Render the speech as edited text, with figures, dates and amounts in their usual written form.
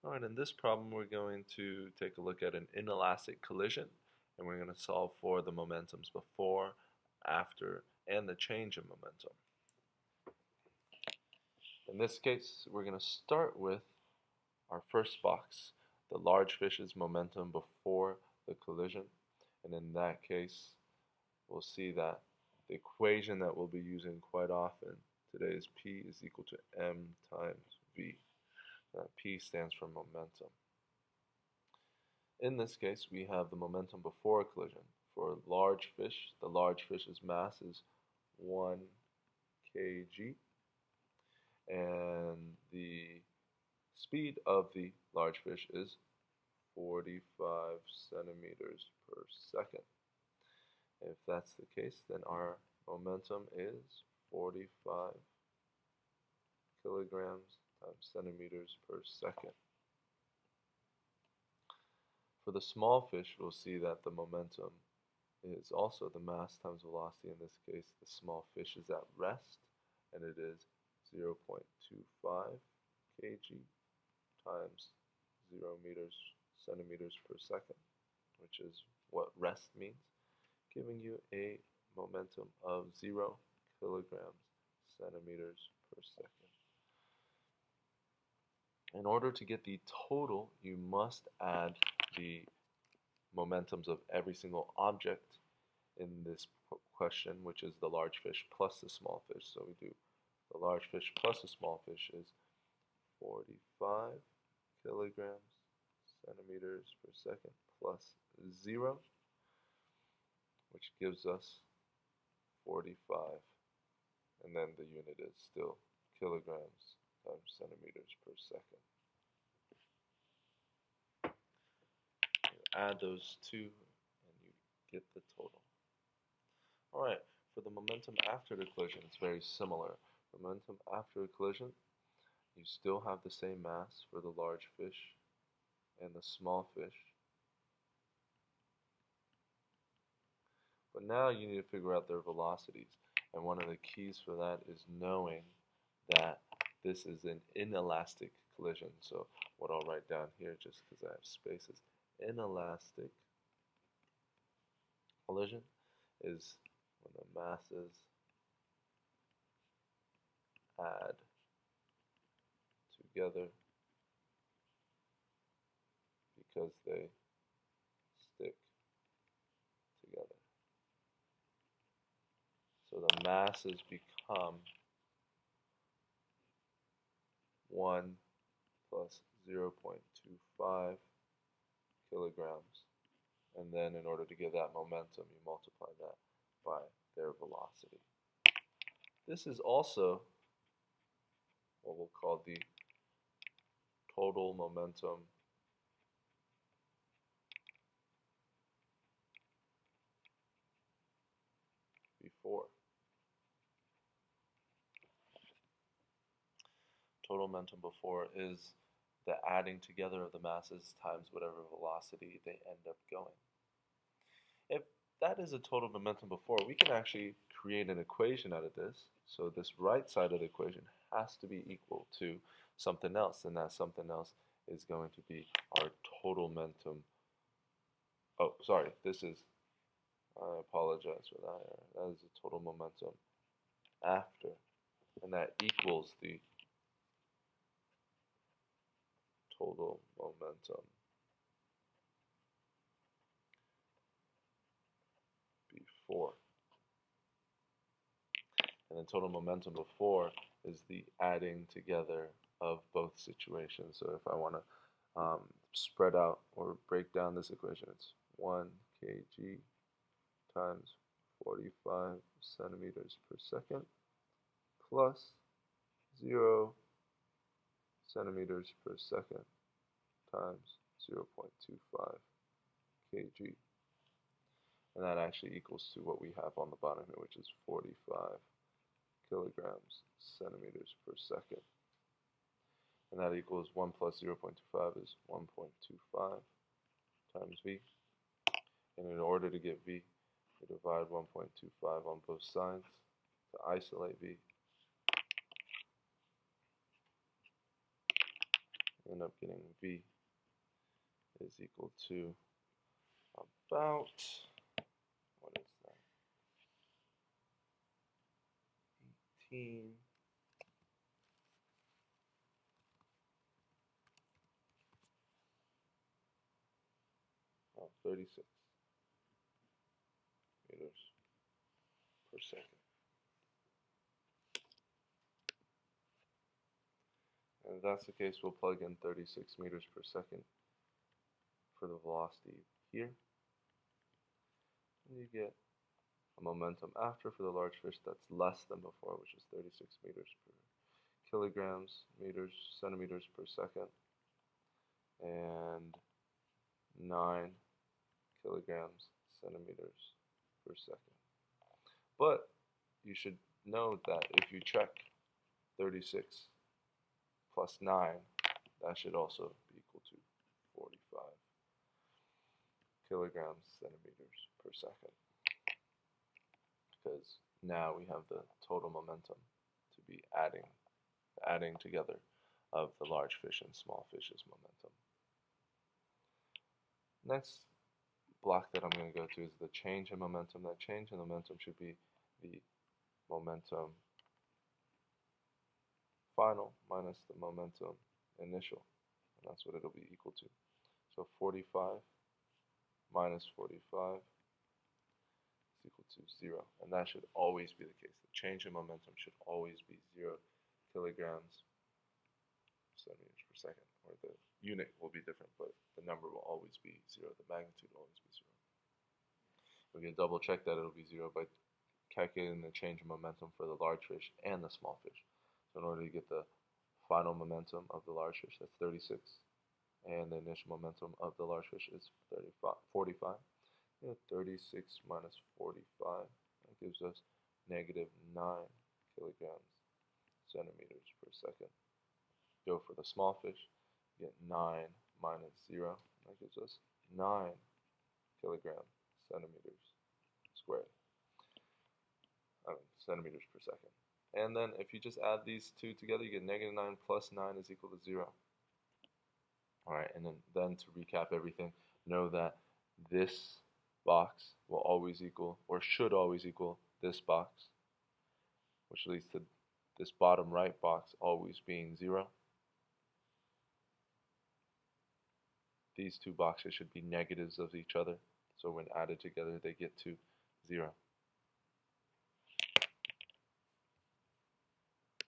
Alright, in this problem we're going to take a look at an inelastic collision, and we're going to solve for the momentums before, after, and the change in momentum. In this case, we're going to start with our first box, the large fish's momentum before the collision, and in that case we'll see that the equation that we'll be using quite often today is P is equal to M times V. P stands for momentum. In this case, we have the momentum before a collision. For a large fish, the large fish's mass is 1 kg, and the speed of the large fish is 45 centimeters per second. If that's the case, then our momentum is 45 kilograms times centimeters per second. For the small fish, we'll see that the momentum is also the mass times velocity. In this case, the small fish is at rest, and it is 0.25 kg times 0 centimeters per second, which is what rest means, giving you a momentum of 0 kilograms centimeters per second. In order to get the total, you must add the momentums of every single object in this question, which is the large fish plus the small fish. So we do the large fish plus the small fish is 45 kilograms centimeters per second plus 0, which gives us 45, and then the unit is still kilograms times centimeters per second. You add those two and you get the total. Alright, for the momentum after the collision, it's very similar. Momentum after a collision, you still have the same mass for the large fish and the small fish. But now you need to figure out their velocities. And one of the keys for that is knowing that this is an inelastic collision. So what I'll write down here, just because I have spaces, inelastic collision is when the masses add together because they stick together. So the masses become 1 plus 0.25 kilograms, and then in order to get that momentum, you multiply that by their velocity. This is also what we'll call the total momentum before. Total momentum before is the adding together of the masses times whatever velocity they end up going. If that is a total momentum before, we can actually create an equation out of this. So this right side of the equation has to be equal to something else, and that something else is going to be our total momentum. Oh, sorry, this is, I apologize for that. That is the total momentum after, and that equals the total momentum before. And the total momentum before is the adding together of both situations. So if I want to spread out or break down this equation, it's 1 kg times 45 centimeters per second plus 0 centimeters per second times 0.25 kg. And that actually equals to what we have on the bottom here, which is 45 kilograms centimeters per second. And that equals 1 plus 0.25 is 1.25 times V. And in order to get V, we divide 1.25 on both sides to isolate V. end up getting V is equal to about, what is that, 18, 36 meters per second. And if that's the case, we'll plug in 36 meters per second for the velocity here. And you get a momentum after for the large fish that's less than before, which is 36 meters per kilograms, meters, centimeters per second, and 9 kilograms, centimeters per second. But you should know that if you check 36 plus 9, that should also be equal to 45 kilograms, centimeters per second. Because now we have the total momentum to be adding together of the large fish and small fish's momentum. Next block that I'm going to go to is the change in momentum. That change in momentum should be the momentum final minus the momentum initial, and that's what it'll be equal to. So 45 minus 45 is equal to 0, and that should always be the case. The change in momentum should always be 0 kilograms centimeters per second, or the unit will be different, but the number will always be 0. The magnitude will always be 0. We can double check that it'll be 0 by calculating the change in momentum for the large fish and the small fish. So in order to get the final momentum of the large fish, that's 36, and the initial momentum of the large fish is 45. 36 minus 45, that gives us negative 9 kilograms centimeters per second. Go for the small fish, get 9 minus 0, that gives us 9 kilograms centimeters squared. Centimeters per second. And then if you just add these two together, you get negative 9 plus 9 is equal to 0. Alright, and then to recap everything, know that this box will always equal, or should always equal, this box, which leads to this bottom right box always being 0. These two boxes should be negatives of each other, so when added together they get to 0.